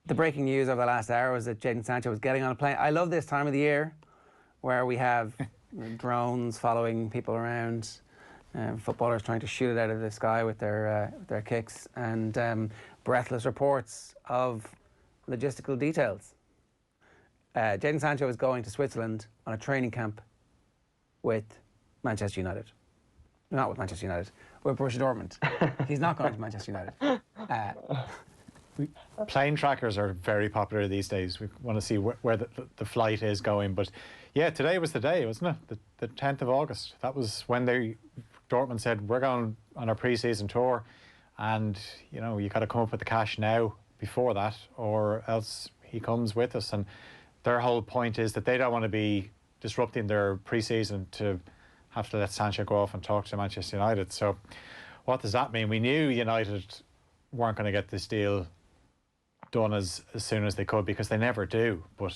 The breaking news over the last hour was that Jadon Sancho was getting on a plane. I love this time of the year where we have drones following people around, footballers trying to shoot it out of the sky with their kicks, and breathless reports of logistical details. Jadon Sancho is going to Switzerland on a training camp with Manchester United. Not with Manchester United, with Borussia Dortmund. He's not going to Manchester United. Plane trackers are very popular these days. We want to see where the flight is going. But yeah, today was the day, wasn't it? The 10th of August. That was when Dortmund said, we're going on our pre-season tour, and you know, you got to come up with the cash now before that, or else he comes with us. And their whole point is that they don't want to be disrupting their pre-season to have to let Sancho go off and talk to Manchester United. So what does that mean? We knew United weren't going to get this deal done as soon as they could, because they never do, but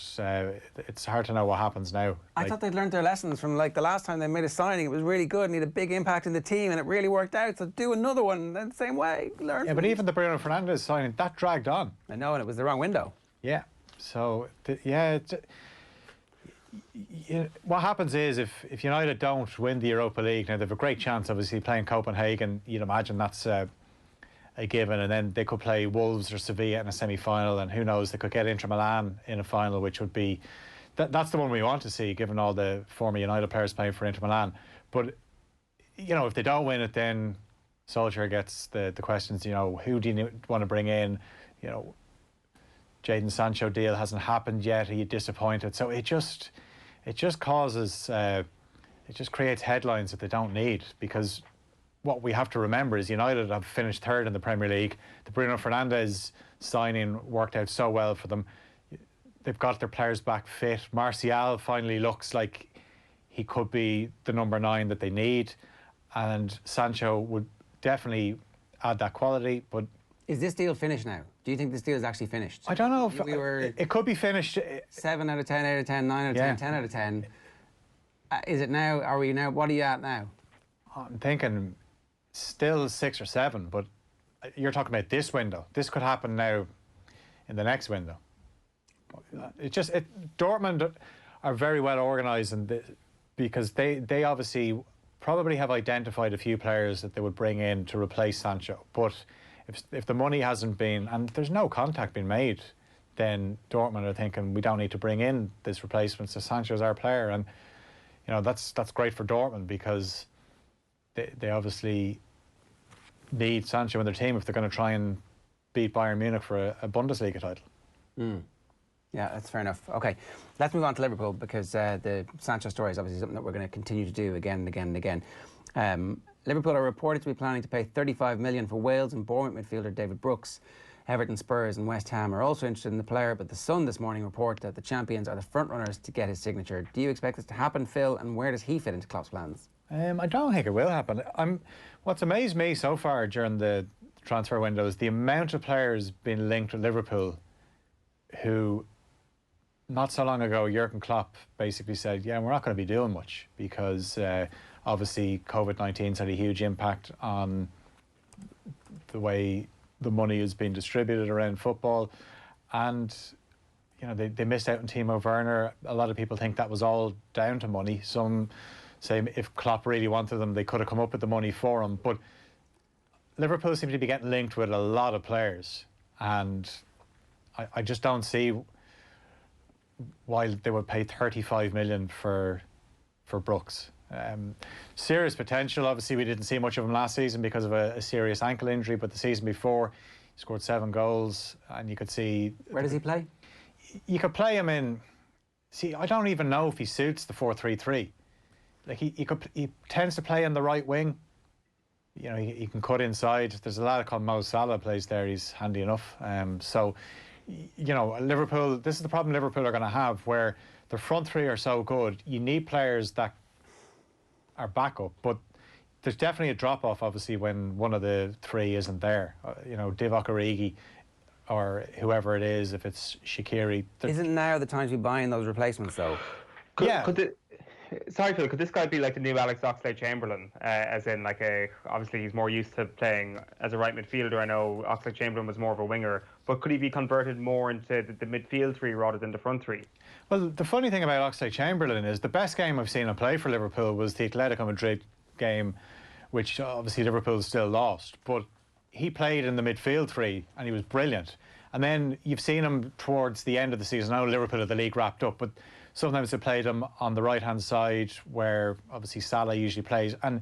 it's hard to know what happens now. I thought they'd learned their lessons from the last time they made a signing. It was really good and he had a big impact in the team and it really worked out, so do another one the same way. Yeah, but even the Bruno Fernandes signing, that dragged on. I know, and it was the wrong window. Yeah, so what happens is if United don't win the Europa League, now they have a great chance obviously playing Copenhagen, you'd imagine that's a given, and then they could play Wolves or Sevilla in a semi-final, and who knows, they could get Inter Milan in a final, which would be that's the one we want to see, given all the former United players playing for Inter Milan. But you know, if they don't win it, then Solskjaer gets the questions, you know, who do you want to bring in? You know, Jadon Sancho deal hasn't happened yet, are you disappointed? So it just causes it just creates headlines that they don't need, because what we have to remember is United have finished third in the Premier League. The Bruno Fernandes signing worked out so well for them. They've got their players back fit. Martial finally looks like he could be the number 9 that they need, and Sancho would definitely add that quality. But is this deal finished now? Do you think this deal is actually finished? I don't know if it could be finished. 7 out of 10, 8 out of 10, 9 out of 10, 10 out of 10. Is it now? Are we now? What are you at now? I'm thinking still 6 or 7, but you're talking about this window. This could happen now in the next window. Dortmund are very well organised, because they obviously probably have identified a few players that they would bring in to replace Sancho. But if the money hasn't been, and there's no contact being made, then Dortmund are thinking, we don't need to bring in this replacement, so Sancho's our player. And you know, that's great for Dortmund, because they obviously need Sancho in their team if they're going to try and beat Bayern Munich for a Bundesliga title. Yeah, that's fair enough. Okay, let's move on to Liverpool, because the Sancho story is obviously something that we're going to continue to do again and again and again. Liverpool are reported to be planning to pay $35 million for Wales and Bournemouth midfielder David Brooks. Everton, Spurs and West Ham are also interested in the player, but the Sun this morning report that the champions are the front runners to get his signature. Do you expect this to happen, Phil, and where does he fit into Klopp's plans? I don't think it will happen. What's amazed me so far during the transfer window is the amount of players being linked with Liverpool who, not so long ago, Jurgen Klopp basically said, yeah, we're not going to be doing much, because obviously COVID-19's had a huge impact on the way the money is being distributed around football, and you know, they missed out on Timo Werner. A lot of people think that was all down to money. Some say if Klopp really wanted them, they could have come up with the money for him. But Liverpool seem to be getting linked with a lot of players, and I just don't see why they would pay 35 million for Brooks. Serious potential. Obviously, we didn't see much of him last season because of a serious ankle injury, but the season before, he scored 7 goals, and you could see... Where does he play? You could play him in... See, I don't even know if he suits the 4-3-3. Like, he tends to play in the right wing. You know, he can cut inside. There's a lad called Mo Salah plays there. He's handy enough. So, you know, Liverpool... This is the problem Liverpool are going to have, where their front three are so good. You need players that are backup, but there's definitely a drop-off, obviously, when one of the three isn't there. You know, Divock Origi or whoever it is, if it's Shaqiri. Isn't now the time to be buying those replacements, though? sorry, Phil, could this guy be like the new Alex Oxlade-Chamberlain? As in, like, obviously he's more used to playing as a right midfielder. I know Oxlade-Chamberlain was more of a winger, but could he be converted more into the midfield three rather than the front three? Well, the funny thing about Oxlade-Chamberlain is the best game I've seen him play for Liverpool was the Atletico Madrid game, which obviously Liverpool still lost, but he played in the midfield three and he was brilliant. And then you've seen him towards the end of the season. Now Liverpool have the league wrapped up, but sometimes they played him on the right-hand side where obviously Salah usually plays. And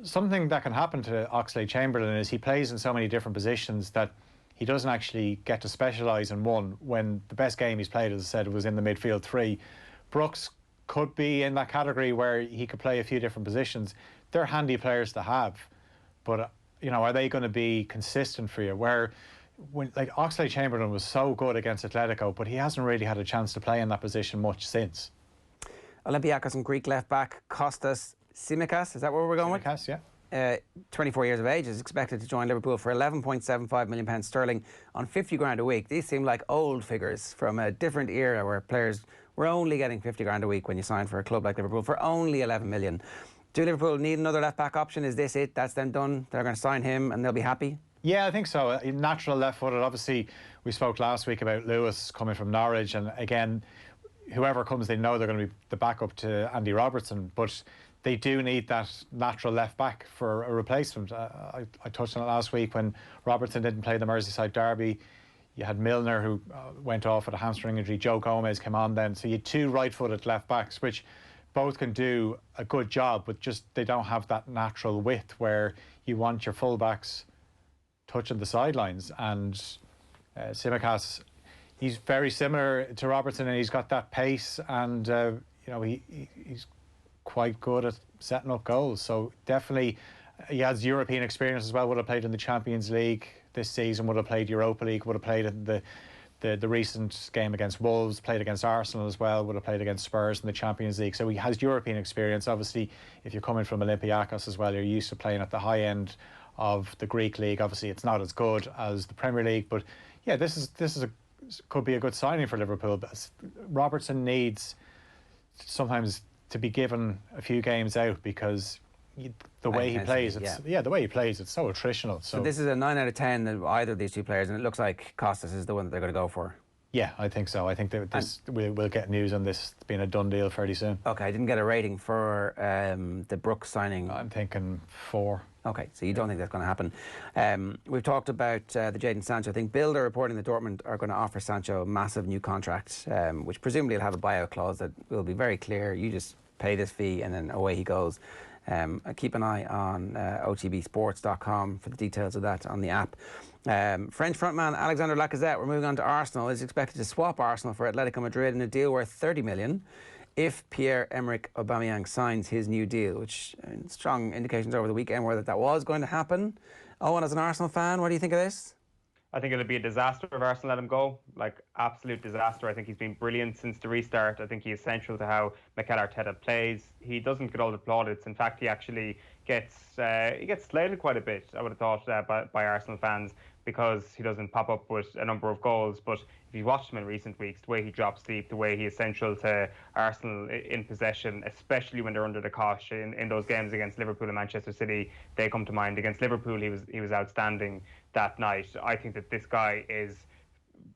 something that can happen to Oxlade-Chamberlain is he plays in so many different positions that he doesn't actually get to specialise in one, when the best game he's played, as I said, was in the midfield three. Brooks could be in that category where he could play a few different positions. They're handy players to have, but are they going to be consistent for you? Where like Oxlade-Chamberlain was so good against Atletico, but he hasn't really had a chance to play in that position much since. Olympiacos and Greek left-back Kostas Tsimikas, is that where we're going with? Tsimikas, yeah. 24 years of age, is expected to join Liverpool for £11.75 million sterling on 50 grand a week. These seem like old figures from a different era where players were only getting 50 grand a week when you signed for a club like Liverpool for only 11 million. Do Liverpool need another left-back option? Is this it? That's them done? They're going to sign him and they'll be happy? Yeah, I think so. Natural left-footed. Obviously, we spoke last week about Lewis coming from Norwich, and again, whoever comes, they know they're going to be the backup to Andy Robertson, but they do need that natural left-back for a replacement. I touched on it last week when Robertson didn't play the Merseyside derby. You had Milner, who went off with a hamstring injury. Joe Gomez came on then. So you had two right-footed left-backs, which both can do a good job, but just they don't have that natural width where you want your full-backs touching the sidelines. And Tsimikas, he's very similar to Robertson, and he's got that pace, and he's quite good at setting up goals. So definitely he has European experience as well. Would have played in the Champions League this season, would have played Europa League, would have played in the recent game against Wolves, played against Arsenal as well, would have played against Spurs in the Champions League. So he has European experience. Obviously, if you're coming from Olympiacos as well, you're used to playing at the high end of the Greek league. Obviously, it's not as good as the Premier League, but yeah, could be a good signing for Liverpool. Robertson needs sometimes to be given a few games out because the way he plays, the way he plays, it's so attritional. So this is a 9 out of 10 of either of these two players, and it looks like Kostas is the one that they're going to go for. Yeah, I think so. I think that we'll get news on this being a done deal fairly soon. Okay, I didn't get a rating for the Brooks signing. I'm thinking 4. Okay, so you don't think that's going to happen. We've talked about the Jadon Sancho thing. Bild are reporting that Dortmund are going to offer Sancho a massive new contract, which presumably will have a buyout clause that will be very clear. You just pay this fee and then away he goes. Keep an eye on otbsports.com for the details of that on the app. French frontman Alexander Lacazette, we're moving on to Arsenal, is expected to swap Arsenal for Atletico Madrid in a deal worth 30 million if Pierre-Emerick Aubameyang signs his new deal, which strong indications over the weekend were that was going to happen. Owen, as an Arsenal fan, what do you think of this? I think it'll be a disaster if Arsenal let him go. Like, absolute disaster. I think he's been brilliant since the restart. I think he's essential to how Mikel Arteta plays. He doesn't get all the plaudits. In fact, he actually gets slated quite a bit, I would have thought, by Arsenal fans, because he doesn't pop up with a number of goals. But if you watched him in recent weeks, the way he drops deep, the way he is essential to Arsenal in possession, especially when they're under the cosh in those games against Liverpool and Manchester City, they come to mind. Against Liverpool, he was outstanding that night. I think that this guy is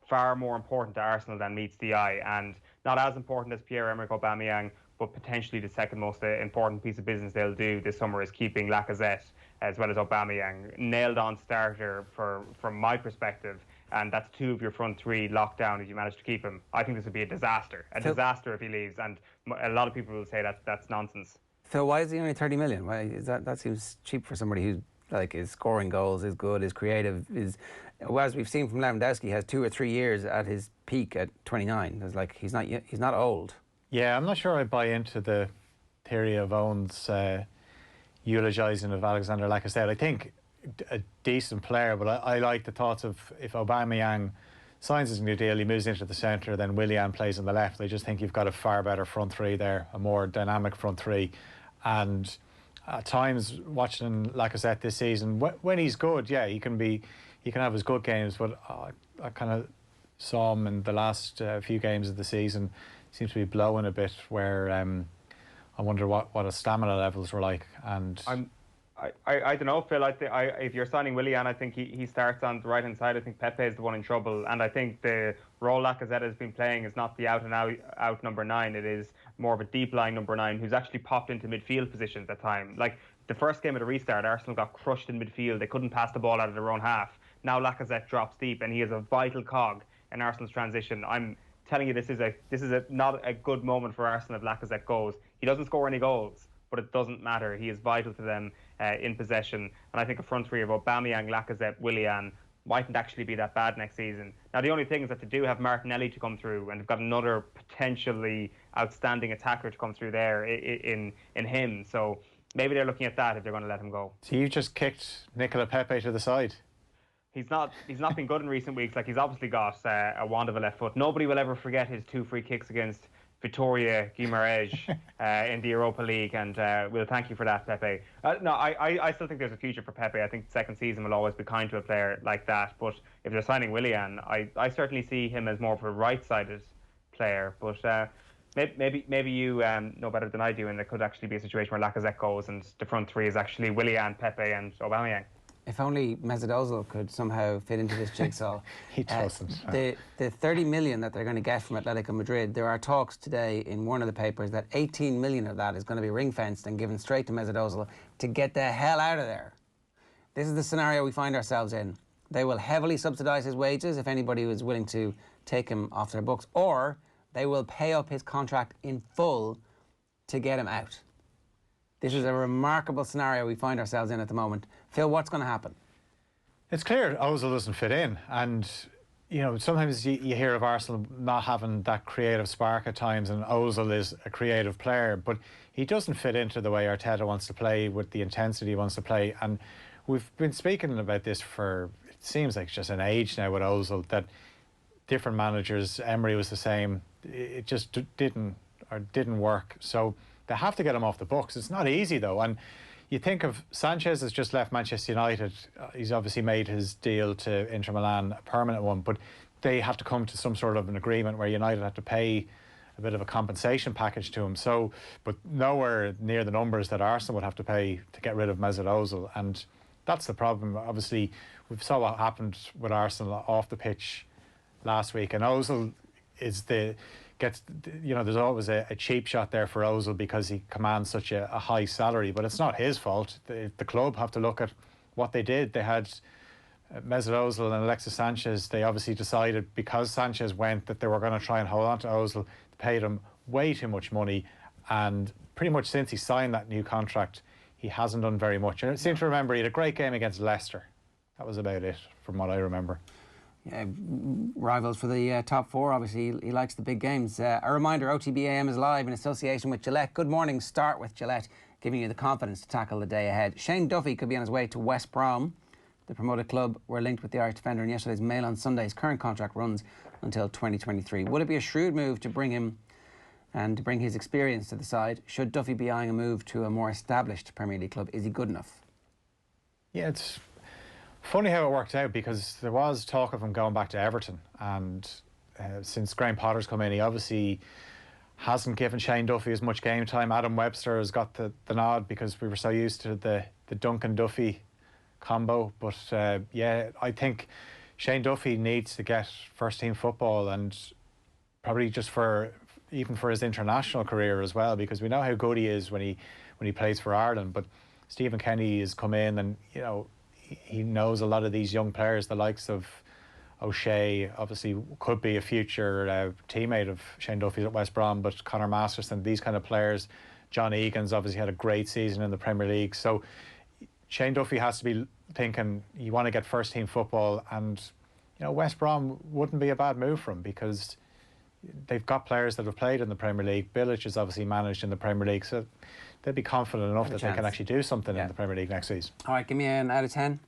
far more important to Arsenal than meets the eye, and not as important as Pierre-Emerick Aubameyang, but potentially the second most important piece of business they'll do this summer is keeping Lacazette as well as Aubameyang. Nailed on starter from my perspective, and that's two of your front three locked down if you manage to keep him. I think this would be a disaster disaster if he leaves, and a lot of people will say that's nonsense. Phil, why is he only 30 million? Why is that seems cheap for somebody who is scoring goals, is good, is creative, as we've seen from Lewandowski, has 2 or 3 years at his peak at 29. It's he's not old. Yeah, I'm not sure I buy into the theory of Owen's eulogising of Alexander Lacazette. I think a decent player, but I like the thoughts of if Aubameyang signs his new deal, he moves into the centre, then Willian plays on the left. I just think you've got a far better front three there, a more dynamic front three. And at times, watching Lacazette this season, when he's good, yeah, he can have his good games, but I kind of saw him in the last few games of the seems to be blowing a bit, where I wonder what his stamina levels were like. And I don't know, Phil. If you're signing Willian, I think he starts on the right hand side. I think Pepe is the one in trouble, and I think the role Lacazette has been playing is not the out and out number 9. It is more of a deep lying number 9 who's actually popped into midfield positions at time. Like the first game of the restart, Arsenal got crushed in midfield. They couldn't pass the ball out of their own half. Now Lacazette drops deep, and he is a vital cog in Arsenal's transition. I'm telling you, this is not a good moment for Arsenal if Lacazette goes. He doesn't score any goals, but it doesn't matter. He is vital to them in possession. And I think a front three of Aubameyang, Lacazette, Willian mightn't actually be that bad next season. Now, the only thing is that they do have Martinelli to come through, and they've got another potentially outstanding attacker to come through there in him. So maybe they're looking at that if they're going to let him go. So you've just kicked Nicola Pepe to the side. He's not been good in recent weeks. Like, he's obviously got a wand of a left foot. Nobody will ever forget his 2 free kicks against Victoria Guimaraes in the Europa League, and we'll thank you for that, Pepe. No, I still think there's a future for Pepe. I think the second season will always be kind to a player like that. But if they're signing Willian, I certainly see him as more of a right-sided player. But maybe you know better than I do, and there could actually be a situation where Lacazette goes and the front three is actually Willian, Pepe, and Aubameyang. If only Mesut Ozil could somehow fit into this jigsaw. He doesn't. The 30 million that they're going to get from Atletico Madrid, there are talks today in one of the papers that 18 million of that is going to be ring-fenced and given straight to Mesut Ozil to get the hell out of there. This is the scenario we find ourselves in. They will heavily subsidise his wages if anybody is willing to take him off their books, or they will pay up his contract in full to get him out. This is a remarkable scenario we find ourselves in at the moment. Phil, what's going to happen? It's clear Ozil doesn't fit in, and you know, sometimes you hear of Arsenal not having that creative spark at times, and Ozil is a creative player, but he doesn't fit into the way Arteta wants to play, with the intensity he wants to play. And we've been speaking about this for, it seems like just an age now with Ozil, that different managers, Emery was the same, it just didn't work. So they have to get him off the books. It's not easy though, and you think of Sanchez has just left Manchester United. He's obviously made his deal to Inter Milan a permanent one, but they have to come to some sort of an agreement where United have to pay a bit of a compensation package to him. So, but nowhere near the numbers that Arsenal would have to pay to get rid of Mesut Ozil, and that's the problem. Obviously, we saw what happened with Arsenal off the pitch last week, and Ozil is there's always a cheap shot there for Ozil because he commands such a high salary, but it's not his fault. The club have to look at what they did. They had Mesut Ozil and Alexis Sanchez. They obviously decided, because Sanchez went, that they were going to try and hold on to Ozil. They paid him way too much money, and pretty much since he signed that new contract, he hasn't done very much. And I seem to remember he had a great game against Leicester. That was about it, from what I remember. Yeah, rivals for the top 4. Obviously, he likes the big games. A reminder, OTB AM is live in association with Gillette. Good morning. Start with Gillette, giving you the confidence to tackle the day ahead. Shane Duffy could be on his way to West Brom. The promoted club were linked with the Irish defender in yesterday's Mail on Sunday. His current contract runs until 2023. Would it be a shrewd move to bring him and to bring his experience to the side? Should Duffy be eyeing a move to a more established Premier League club? Is he good enough? Yeah, it's funny how it worked out, because there was talk of him going back to Everton, and since Graham Potter's come in, he obviously hasn't given Shane Duffy as much game time. Adam Webster has got the nod because we were so used to the Duncan Duffy combo, but yeah, I think Shane Duffy needs to get first team football, and probably just even for his international career as well, because we know how good he is when he plays for Ireland. But Stephen Kenny has come in, and you know, he knows a lot of these young players, the likes of O'Shea, obviously could be a future teammate of Shane Duffy's at West Brom, but Conor Masterson, these kind of players. John Egan's obviously had a great season in the Premier League. So Shane Duffy has to be thinking, you want to get first team football, and you know, West Brom wouldn't be a bad move for him, because they've got players that have played in the Premier League. Bilic is obviously managed in the Premier League, so they'd be confident enough that they can actually do something in the Premier League next season. All right, give me an out of 10.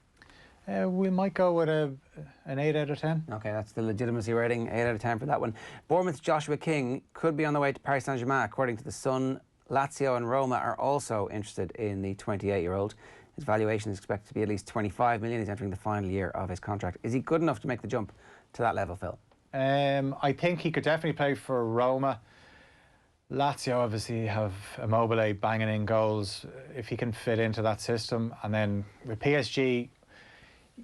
We might go with an 8 out of 10. Okay, that's the legitimacy rating, 8 out of 10 for that one. Bournemouth's Joshua King could be on the way to Paris Saint-Germain, according to The Sun. Lazio and Roma are also interested in the 28-year-old. His valuation is expected to be at least 25 million. He's entering the final year of his contract. Is he good enough to make the jump to that level, Phil? I think he could definitely play for Roma. Lazio obviously have Immobile banging in goals if he can fit into that system. And then with PSG,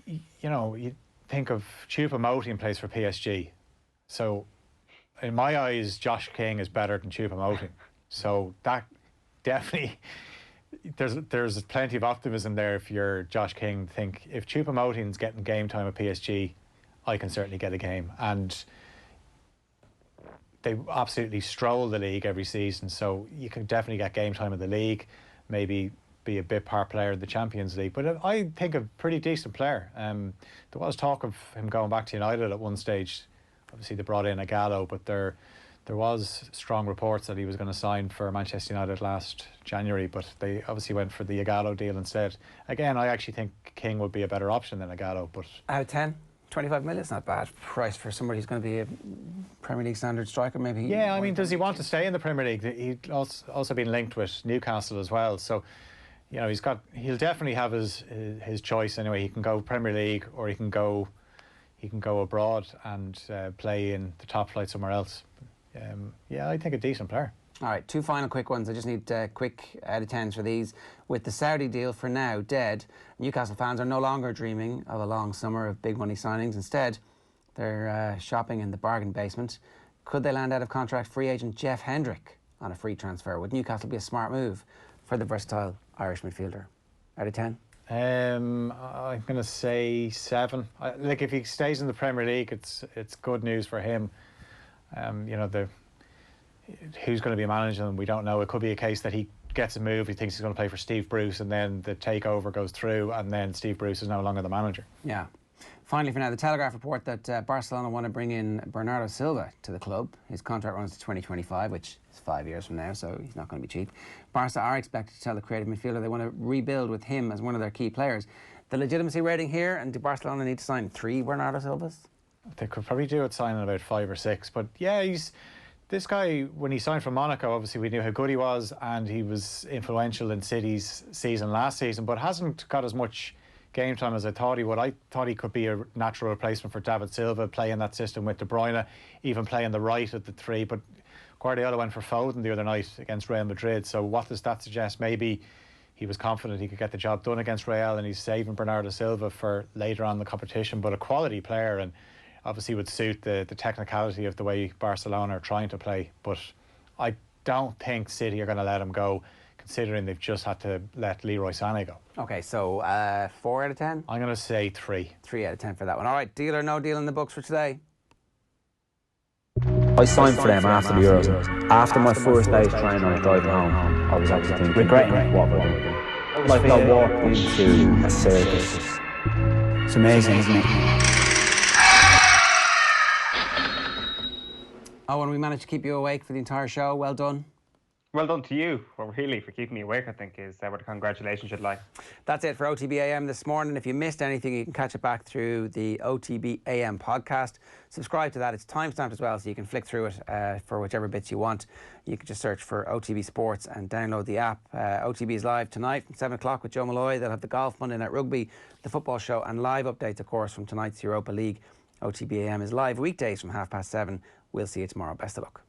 you know, you think of Choupo-Moting plays for PSG. So in my eyes, Josh King is better than Choupo-Moting. So that definitely, there's plenty of optimism there if you're Josh King. Think if Choupo-Moting's getting game time at PSG, I can certainly get a game. And they absolutely stroll the league every season, so you can definitely get game time in the league, maybe be a bit part player in the Champions League. But I think a pretty decent player. There was talk of him going back to United at one stage. Obviously they brought in Ighalo, but there was strong reports that he was going to sign for Manchester United last January, but they obviously went for the Ighalo deal instead. Again, I actually think King would be a better option than Ighalo. But out of 10, 25 million is not bad price for somebody who's going to be a Premier League standard striker, maybe. Yeah, I mean, does he want to stay in the Premier League? He's also been linked with Newcastle as well, so you know he'll definitely have his choice anyway. He can go Premier League or he can go abroad and play in the top flight somewhere else. Yeah, I think a decent player. All right, two final quick ones. I just need quick out of 10s for these. With the Saudi deal for now dead, Newcastle fans are no longer dreaming of a long summer of big money signings. Instead, they're shopping in the bargain basement. Could they land out of contract free agent Jeff Hendrick on a free transfer? Would Newcastle be a smart move for the versatile Irish midfielder? Out of 10? I'm going to say 7. Like if he stays in the Premier League, it's good news for him. You know, who's going to be managing them, we don't know. It could be a case that he gets a move, he thinks he's going to play for Steve Bruce, and then the takeover goes through, and then Steve Bruce is no longer the manager. Yeah. Finally, for now, the Telegraph report that Barcelona want to bring in Bernardo Silva to the club. His contract runs to 2025, which is 5 years from now, so he's not going to be cheap. Barca are expected to tell the creative midfielder they want to rebuild with him as one of their key players. The legitimacy rating here, and do Barcelona need to sign 3 Bernardo Silvas? They could probably do it signing about 5 or 6, but yeah, this guy, when he signed from Monaco, obviously we knew how good he was, and he was influential in City's season last season, but hasn't got as much game time as I thought he would. I thought he could be a natural replacement for David Silva, playing that system with De Bruyne, even playing the right at the 3. But Guardiola went for Foden the other night against Real Madrid. So what does that suggest? Maybe he was confident he could get the job done against Real, and he's saving Bernardo Silva for later on in the competition. But a quality player, and obviously would suit the technicality of the way Barcelona are trying to play. But I don't think City are going to let him go, considering they've just had to let Leroy Sané go. OK, so 4 out of 10? I'm going to say 3. 3 out of 10 for that one. All right, deal or no deal in the books for today? I signed for them after the Euros. After my first day's training, I was driving home. I was actually thinking, regretting what I did. Like I walked into a circus. It's amazing, isn't it? Oh, and we managed to keep you awake for the entire show. Well done. Well done to you, well, really, for keeping me awake, I think, is what a congratulations should like. That's it for OTB AM this morning. If you missed anything, you can catch it back through the OTB AM podcast. Subscribe to that. It's timestamped as well, so you can flick through it for whichever bits you want. You can just search for OTB Sports and download the app. OTB is live tonight from 7 o'clock with Joe Malloy. They'll have the golf, Monday Night Rugby, the football show, and live updates, of course, from tonight's Europa League. OTB AM is live weekdays from 7:30. We'll see you tomorrow. Best of luck.